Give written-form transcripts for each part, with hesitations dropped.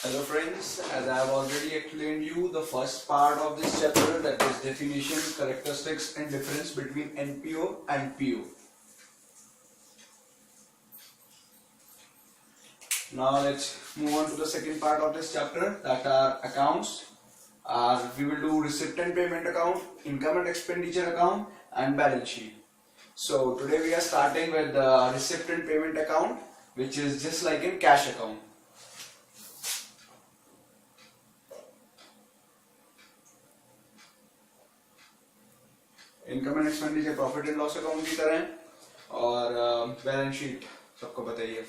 Hello friends, as I have already explained you the first part of this chapter, that is definition, characteristics and difference between NPO and PO. Now let's move on to the second part of this chapter, that are accounts. We will do receipt and payment account, income and expenditure account and balance sheet. So today we are starting with the receipt and payment account, which is just like in cash account. Income and expenditure profit and loss account की तरह है और balance sheet सबको बताइए।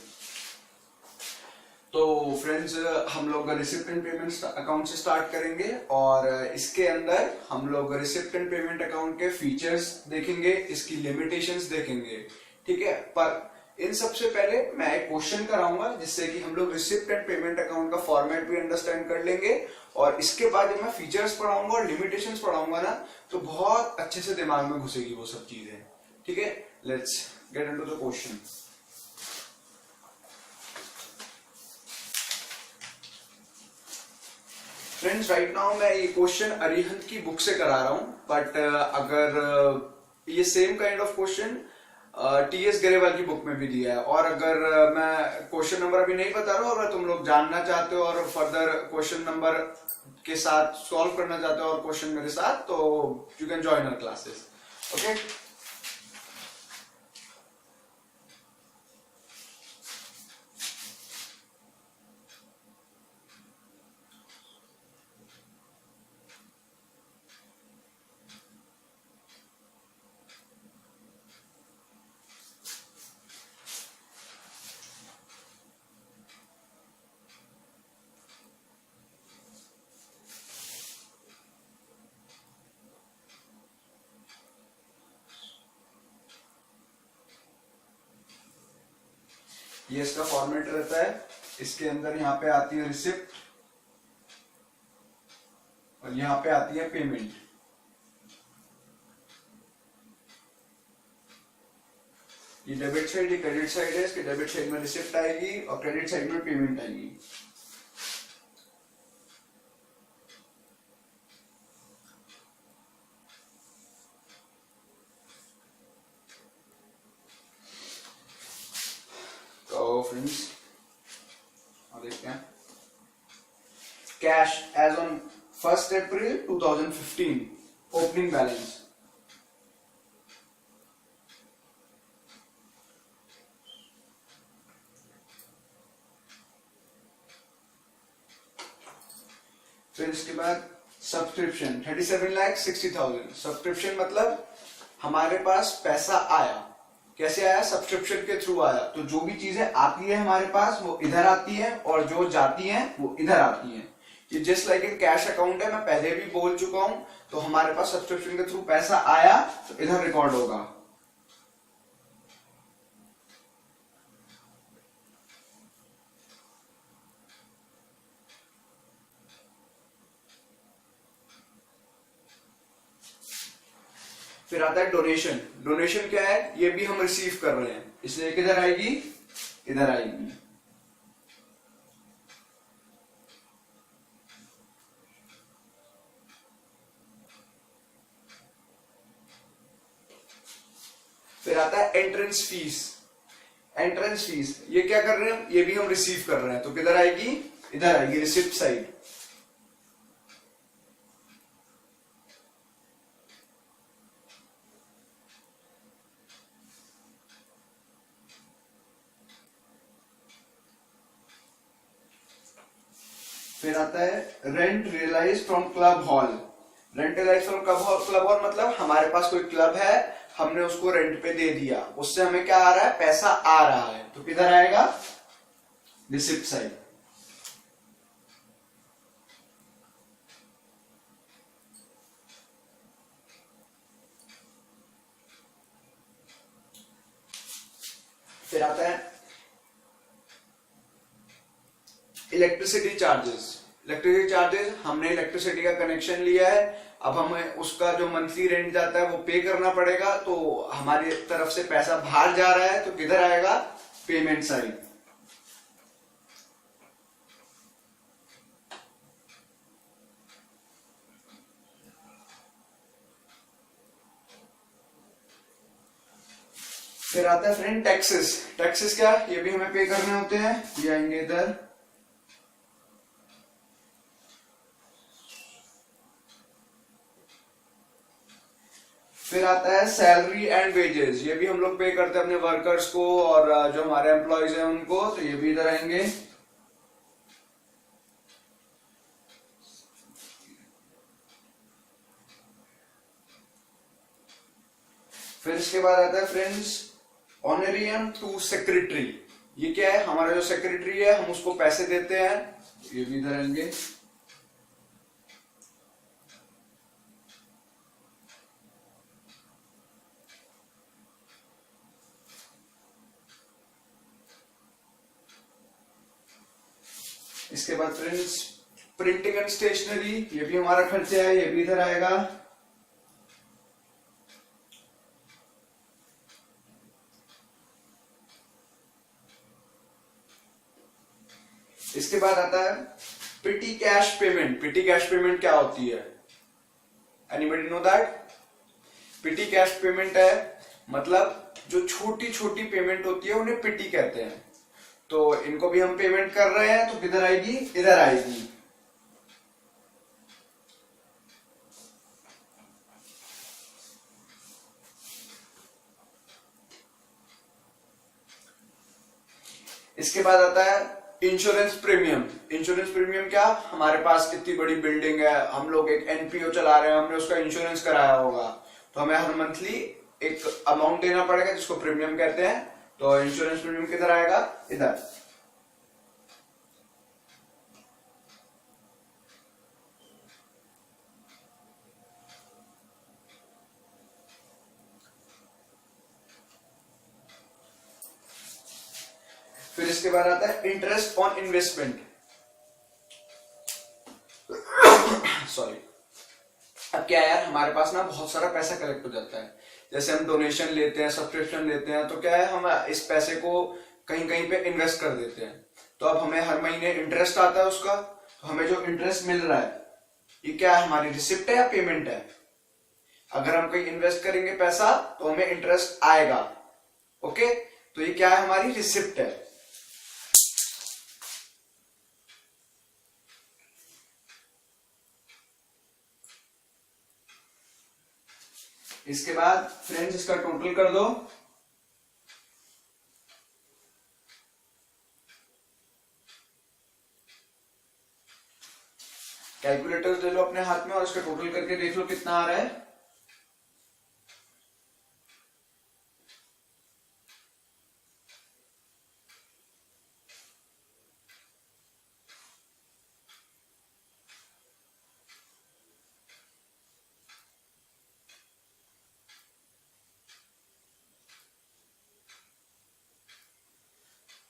तो friends हम लोग receipt and payment account से स्टार्ट करेंगे और इसके अंदर हम लोग रिसिप्ट एंड पेमेंट अकाउंट के फीचर्स देखेंगे, इसकी लिमिटेशंस देखेंगे, ठीक है। पर इन सबसे पहले मैं एक क्वेश्चन कराऊंगा जिससे कि हम लोग रिसिप्ट एंड पेमेंट अकाउंट का फॉर्मेट भी अंडरस्टैंड कर लेंगे और इसके बाद जब मैं फीचर्स पढ़ाऊंगा और लिमिटेशंस पढ़ाऊंगा ना तो बहुत अच्छे से दिमाग में घुसेगी वो सब चीजें, ठीक है। Let's get into the question. Friends right now मैं ये क्वेश्चन अरिहंत की बुक से करा रहा हूं, बट अगर ये same kind of question TS Grewal की बुक में भी दिया है और अगर मैं क्वेश्चन नंबर अभी नहीं बता रहा हूं, अगर तुम लोग जानना चाहते हो और फर्दर क्वेश्चन नंबर के साथ सॉल्व करना चाहते हो और क्वेश्चन मेरे साथ, तो you can join our classes, okay. ये इसका फॉर्मेट रहता है, इसके अंदर यहाँ पे आती है रिसिप्ट और यहाँ पे आती है पेमेंट। ये डेबिट साइड, ये क्रेडिट साइड है, इसके डेबिट साइड में रिसिप्ट आएगी और क्रेडिट साइड में पेमेंट आएगी। तो फ्रेंड्स देखते हैं cash as on 1 April 2015 opening balance. फिर इसके बाद सब्सक्रिप्शन 37,60,000। सब्सक्रिप्शन मतलब हमारे पास पैसा आया, कैसे आया? सब्सक्रिप्शन के थ्रू आया। तो जो भी चीजें आती है हमारे पास वो इधर आती है और जो जाती हैं वो इधर आती हैं। ये just like in cash account है, मैं पहले भी बोल चुका हूं। तो हमारे पास सब्सक्रिप्शन के थ्रू पैसा आया तो इधर रिकॉर्ड होगा। फिर आता है डोनेशन। डोनेशन क्या है? ये भी हम रिसीव कर रहे हैं, इसलिए किधर आएगी? इधर आएगी। फिर आता है एंट्रेंस फीस। एंट्रेंस फीस ये क्या कर रहे हैं? ये भी हम रिसीव कर रहे हैं, तो किधर आएगी? इधर आएगी, रिसिप्ट साइड। फिर आता है rent realise from club hall. Rent realise from club hall मतलब हमारे पास कोई क्लब है, हमने उसको रेंट पे दे दिया, उससे हमें क्या आ रहा है? पैसा आ रहा है, तो किधर आएगा? Receipt side. फिर आता है इलेक्ट्रिसिटी चार्जेस। इलेक्ट्रिसिटी चार्जेस, हमने इलेक्ट्रिसिटी का कनेक्शन लिया है, अब हमें उसका जो मंथली रेंट जाता है वो पे करना पड़ेगा, तो हमारी तरफ से पैसा बाहर जा रहा है, तो किधर आएगा? Payment side. फिर आता है फ्रेंड टैक्सेस। टैक्सेस क्या, ये भी हमें पे करने होते हैं, ये आएंगे इधर। फिर आता है सैलरी एंड वेजेस, ये भी हम लोग पे करते हैं अपने वर्कर्स को और जो हमारे एम्प्लॉयज हैं उनको, तो ये भी इधर आएंगे। फिर इसके बाद आता है फ्रेंड्स ऑनरियम टू सेक्रेटरी। ये क्या है, हमारा जो सेक्रेटरी है हम उसको पैसे देते हैं, ये भी इधर आएंगे। इसके बाद फ्रेंड्स प्रिंटिंग एंड स्टेशनरी, ये भी हमारा खर्चा है, ये भी इधर आएगा। इसके बाद आता है petty cash payment. Petty cash payment क्या होती है, anybody know that? Petty cash payment है मतलब जो छोटी छोटी पेमेंट होती है उन्हें पिटी कहते हैं। तो इनको भी हम पेमेंट कर रहे हैं, तो किधर आएगी, इधर आएगी। इसके बाद आता है इंश्योरेंस प्रीमियम। इंश्योरेंस प्रीमियम क्या, हमारे पास इतनी बड़ी बिल्डिंग है, हम लोग एक एनपीओ चला रहे हैं, हमने उसका इंश्योरेंस कराया होगा, तो हमें हर मंथली एक अमाउंट देना पड़ेगा जिसको प्रीमियम कहते हैं। तो इंश्योरेंस प्रीमियम किधर आएगा, इधर। फिर इसके बाद आता है इंटरेस्ट ऑन इन्वेस्टमेंट। सॉरी, अब क्या यार, हमारे पास ना बहुत सारा पैसा कलेक्ट हो जाता है, जैसे हम डोनेशन लेते हैं, सब्सक्रिप्शन लेते हैं, तो क्या है, हम इस पैसे को कहीं कहीं पे इन्वेस्ट कर देते हैं, तो अब हमें हर महीने इंटरेस्ट आता है उसका। तो हमें जो इंटरेस्ट मिल रहा है ये क्या है, हमारी रिसिप्ट है या पेमेंट है? अगर हम कहीं इन्वेस्ट करेंगे पैसा तो हमें इंटरेस्ट आएगा, ओके, तो ये क्या है, हमारी रिसिप्ट है। इसके बाद फ्रेंड्स इसका टोटल कर दो। कैलकुलेटर्स ले लो अपने हाथ में और इसका टोटल करके देख लो कितना आ रहा है।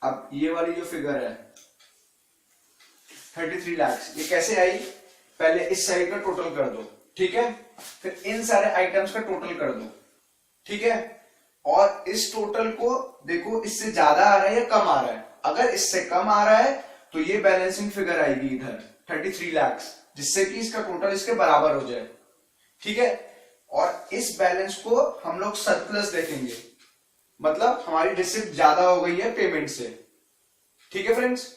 अब ये वाली जो फिगर है 33 लाख, ये कैसे आई, पहले इस साइड का टोटल कर दो, ठीक है, फिर इन सारे आइटम्स का टोटल कर दो, ठीक है, और इस टोटल को देखो इससे ज्यादा आ रहा है या कम आ रहा है। अगर इससे कम आ रहा है तो ये बैलेंसिंग फिगर आएगी इधर 33 लाख, जिससे कि इसका टोटल इसके बराबर हो जाए, ठीक है। और इस बैलेंस को हम लोग सरप्लस देखेंगे, मतलब हमारी रिसिप्ट ज्यादा हो गई है पेमेंट से, ठीक है फ्रेंड्स।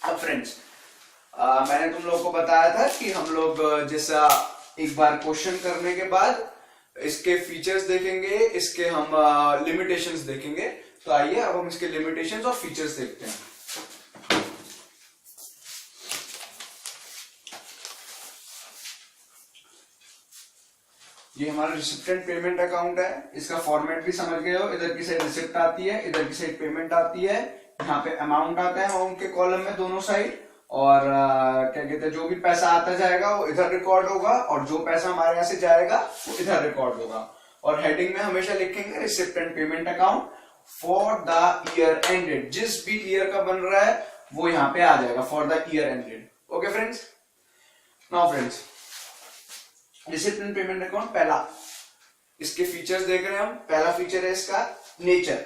अब फ्रेंड्स मैंने तुम लोग को बताया था कि हम लोग जैसा एक बार क्वेश्चन करने के बाद इसके फीचर्स देखेंगे, इसके हम लिमिटेशंस देखेंगे। तो आइए अब हम इसके लिमिटेशंस और फीचर्स देखते हैं। ये हमारा रिसिप्टेंट पेमेंट अकाउंट है, इसका फॉर्मेट भी समझ गए हो, इधर की साइड रिसिप्ट आती है, इधर की साइड पेमेंट आती है, यहाँ पे अमाउंट आता है अमाउंट के कॉलम में दोनों साइड, और क्या कहते हैं, जो भी पैसा आता जाएगा वो इधर रिकॉर्ड होगा और जो पैसा हमारे यहाँ से जाएगा वो इधर रिकॉर्ड होगा। और हेडिंग में हमेशा लिखेंगे recipient payment account for the year ended, जिस भी ईयर का बन रहा है वो यहाँ पे आ जाएगा, for the year ended. Okay friends, now friends recipient payment account पहला, इसके फीचर्स देख रहे हैं हम। पहला फीचर है इसका नेचर।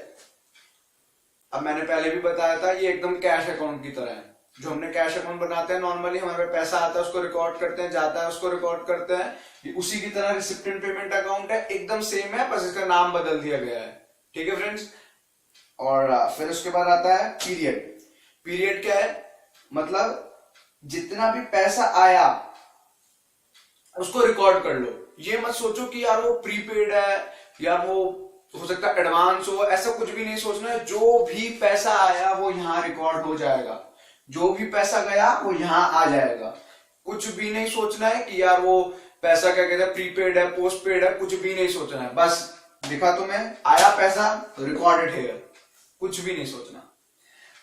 अब मैंने पहले भी बताया था ये एकदम कैश अकाउंट की तरह है। जो हमने कैश अकाउंट बनाते हैं नॉर्मली, हमारे पे पैसा आता है उसको रिकॉर्ड करते हैं, जाता है उसको रिकॉर्ड करते हैं, ये उसी की तरह रिसिप्टेंट पेमेंट अकाउंट है, एकदम सेम है, बस इसका नाम बदल दिया गया है, ठीक है फ्रेंड्स। और फिर उसके बाद आता है पीरियड। पीरियड क्या है, मतलब जितना भी पैसा आया उसको रिकॉर्ड कर लो। ये मत सोचो कि यार वो प्रीपेड है, यार वो हो सकता है एडवांस हो, ऐसा कुछ भी नहीं सोचना है। जो भी पैसा आया वो यहाँ रिकॉर्ड हो जाएगा, जो भी पैसा गया वो यहाँ आ जाएगा। कुछ भी नहीं सोचना है कि यार वो पैसा क्या कहते हैं प्रीपेड है पोस्ट पेड है, कुछ भी नहीं सोचना है। बस दिखा तुम्हें आया पैसा तो रिकॉर्डेड है, कुछ भी नहीं सोचना।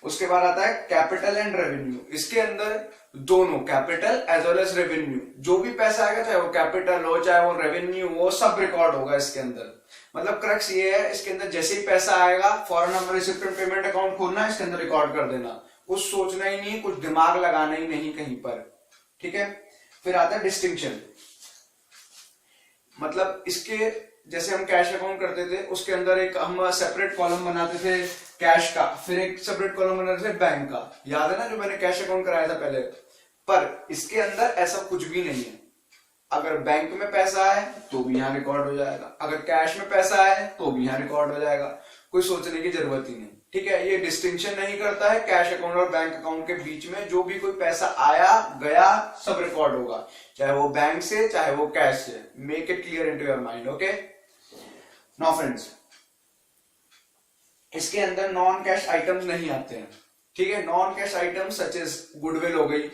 उसके बाद आता है कैपिटल एंड रेवेन्यू। इसके अंदर दोनों capital as well as revenue, जो भी पैसा आएगा चाहे वो कैपिटल हो चाहे वो रेवेन्यू हो, सब रिकॉर्ड होगा इसके अंदर। मतलब क्रक्स ये है, इसके अंदर जैसे ही पैसा आएगा फॉरन हमें रिसिप्टेंट पेमेंट अकाउंट खोलना है, इसके अंदर रिकॉर्ड कर देना, कुछ सोचना ही नहीं, कुछ दिमाग लगाना ही नहीं कहीं पर। ठीक है। फिर आता है डिस्टिंक्शन। मतलब इसके जैसे हम कैश अकाउंट करते थे उसके अंदर एक हम सेपरेट कॉलम बनाते थे कैश का, फिर एक सेपरेट कॉलम बनाते थे बैंक का, याद है ना जो मैंने कैश अकाउंट कराया था पहले। पर इसके अंदर ऐसा कुछ भी नहीं है। अगर बैंक में पैसा आए तो भी यहाँ रिकॉर्ड हो जाएगा, अगर कैश में पैसा आए तो भी यहाँ रिकॉर्ड हो जाएगा, कोई सोचने की जरूरत ही नहीं। ठीक है। ये डिस्टिंक्शन नहीं करता है कैश अकाउंट और बैंक अकाउंट के बीच में। जो भी कोई पैसा आया गया सब रिकॉर्ड होगा, चाहे वो बैंक से चाहे वो कैश से। Make it clear into your mind. Okay. Now friends, इसके अंदर नॉन कैश आइटम्स नहीं आते हैं। ठीक है। Non cash items such as goodwill हो गई,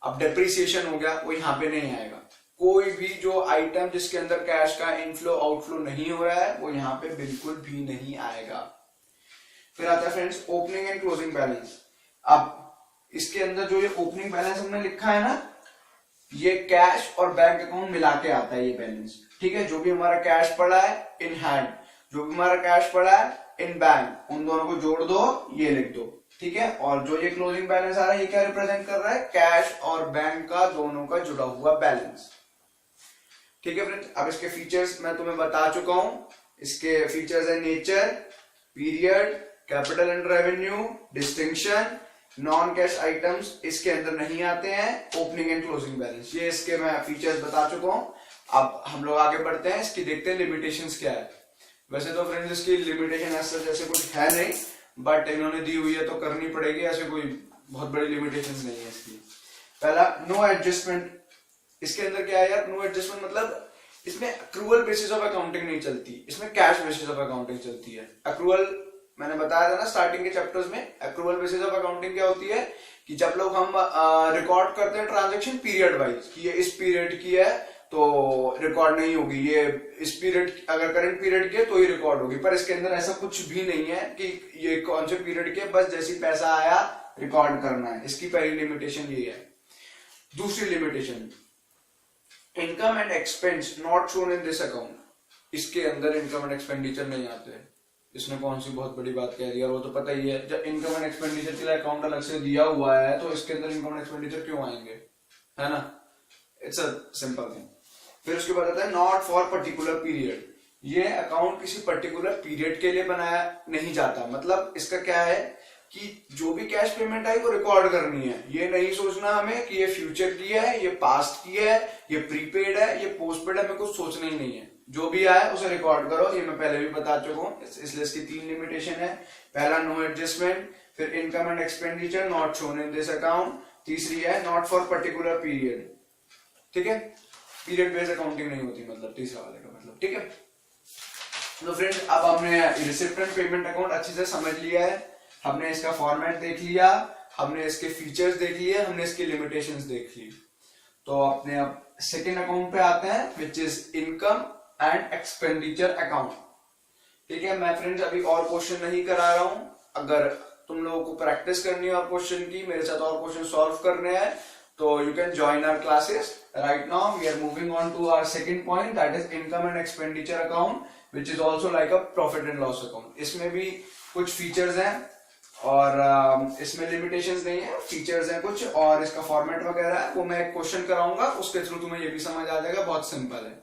अब डेप्रिसिएशन हो गया, वो यहां पे नहीं आएगा। कोई भी जो आइटम जिसके अंदर कैश का इनफ्लो आउटफ्लो नहीं हो रहा है वो यहाँ पे बिल्कुल भी नहीं आएगा। फिर आता है friends opening and closing balance. अब इसके अंदर जो ये ओपनिंग बैलेंस हमने लिखा है ना, ये कैश और बैंक अकाउंट मिला के आता है ये बैलेंस। ठीक है। जो भी हमारा कैश पड़ा है इन हैंड, जो भी हमारा कैश पड़ा है इन बैंक, उन दोनों को जोड़ दो, ये लिख दो। ठीक है। और जो ये क्लोजिंग बैलेंस आ रहा है ये क्या रिप्रेजेंट कर रहा है, कैश और बैंक का दोनों का जुड़ा हुआ बैलेंस। ठीक है फ्रेंड्स। अब इसके फीचर्स मैं तुम्हें बता चुका हूं। इसके फीचर्स है nature, period, capital and revenue, distinction, non cash items इसके अंदर नहीं आते हैं, ओपनिंग एंड क्लोजिंग बैलेंस, ये इसके मैं फीचर्स बता चुका हूं। अब हम लोग आगे बढ़ते हैं, इसकी देखते हैं लिमिटेशंस क्या है। वैसे तो फ्रेंड्स इसकी लिमिटेशन ऐसा जैसे कुछ है नहीं, बट इन्होंने दी हुई है तो करनी पड़ेगी, ऐसे कोई बहुत बड़ी लिमिटेशंस नहीं है इसकी। पहला नो एडजस्टमेंट। इसके अंदर क्या है यार, नो एडजस्टमेंट मतलब इसमें अक्रूवल बेसिस ऑफ अकाउंटिंग नहीं चलती, इसमें कैश बेसिस ऑफ अकाउंटिंग चलती है। अक्रूवल मैंने बताया था ना स्टार्टिंग के चैप्टर्स में, अक्रूवल बेसिस ऑफ अकाउंटिंग क्या होती है कि जब लोग हम रिकॉर्ड करते हैं ट्रांजैक्शन पीरियड वाइज कि ये इस पीरियड की है तो रिकॉर्ड नहीं होगी, ये इस पीरियड अगर करंट पीरियड की है तो ही रिकॉर्ड होगी। पर इसके अंदर ऐसा कुछ भी नहीं है कि ये कौन से पीरियड के, बस जैसी पैसा आया रिकॉर्ड करना है। इसकी पहली लिमिटेशन ये है। दूसरी limitation income and expense not shown in this account. इसके अंदर इनकम एंड एक्सपेंडिचर नहीं आते। इसने कौन सी बहुत बड़ी बात कह दी है, वो तो पता ही है। जब इनकम एंड एक्सपेंडिचर के लिए अकाउंट अलग से दिया हुआ है तो इसके अंदर इनकम एंड एक्सपेंडिचर क्यों आएंगे, है ना। It's a simple thing. फिर उसके बाद आता है नॉट फॉर पर्टिकुलर पीरियड। ये अकाउंट किसी पर्टिकुलर पीरियड के लिए बनाया नहीं जाता। मतलब इसका क्या है कि जो भी कैश पेमेंट आई वो रिकॉर्ड करनी है। ये नहीं सोचना हमें कि ये फ्यूचर की है, ये पास्ट की है, ये प्रीपेड है, ये पोस्टपेड है, हमें कुछ सोचना ही नहीं है। जो भी आए उसे रिकॉर्ड करो, ये मैं पहले भी बता चुका हूँ। इसलिए इसकी 3 लिमिटेशन है। पहला नो एडजस्टमेंट, फिर income and expenditure not shown in this account, तीसरी है नॉट फॉर पर्टिकुलर पीरियड। ठीक है। पीरियड बेस्ड अकाउंटिंग नहीं होती, मतलब तीसरा वाले का मतलब। ठीक है। तो फ्रेंड्स अब हमने रिसिप्टेंट पेमेंट अकाउंट अच्छे से समझ लिया है, हमने इसका फॉर्मेट देख लिया, हमने इसके फीचर्स देख लिए, हमने इसकी लिमिटेशंस देख ली। तो अपने अब सेकेंड अकाउंट पे आते हैं which is income and expenditure account. ठीक है। मैं फ्रेंड्स अभी और क्वेश्चन नहीं करा रहा हूं। अगर तुम लोगों को प्रैक्टिस करनी है और क्वेश्चन की, मेरे साथ और क्वेश्चन सॉल्व करने हैं, तो you can join our classes. Right now we are moving on to our second point, that is income and expenditure account, which is also like a profit and loss account. इसमें भी कुछ features हैं और इसमें limitations नहीं है, features हैं कुछ, और इसका फॉर्मेट वगैरह है वो मैं एक क्वेश्चन कराऊंगा, उसके थ्रू तुम्हें ये भी समझ आ जाएगा। बहुत सिंपल है।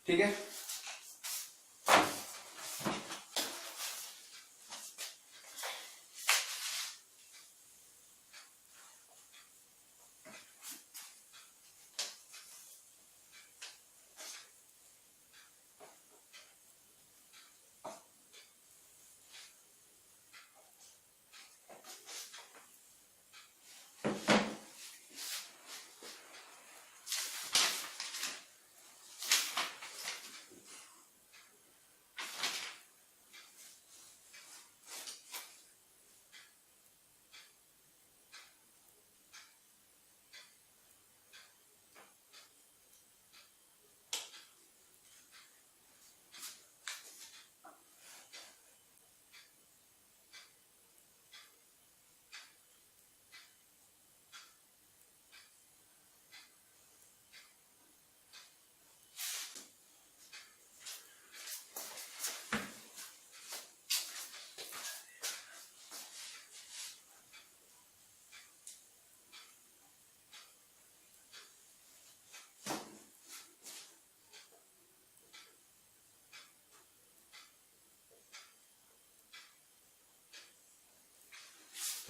ठीक है।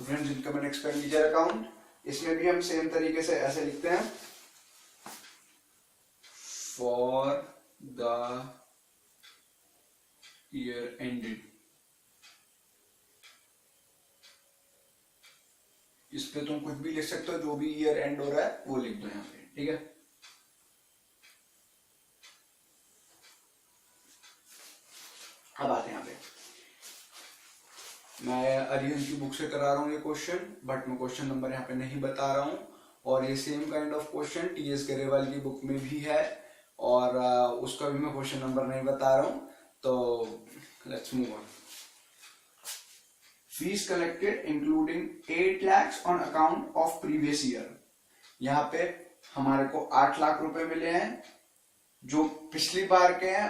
Friends income and expenditure account, इसमें भी हम सेम तरीके से ऐसे लिखते हैं, फॉर द ईयर एंडेड। इस पे तुम कुछ भी लिख सकते हो, जो भी ईयर एंड हो रहा है वो लिख दो यहाँ पे, ठीक है। अब आते हैं यहाँ पे, मैं अरिहंत की बुक से करा रहा हूँ ये क्वेश्चन, बट मैं क्वेश्चन नंबर यहाँ पे नहीं बता रहा हूँ। और ये same kind of question TS Grewal की बुक में भी है, और उसका भी मैं क्वेश्चन नंबर नहीं बता रहा हूँ। तो let's move on. Fees collected including 8 lakhs on account of previous year. यहाँ पे हमारे को 8 लाख रुपए मिले हैं जो पिछली बार के हैं,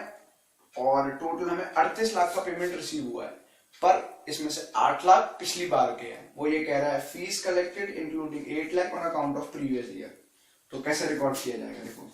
और टोटल हमें 38 लाख का पेमेंट रिसीव हुआ है, पर इसमें से 8 लाख पिछली बार के हैं। वो ये कह रहा है fees collected including 8 lakh on account of previous year. तो कैसे रिकॉर्ड किया जाएगा, देखो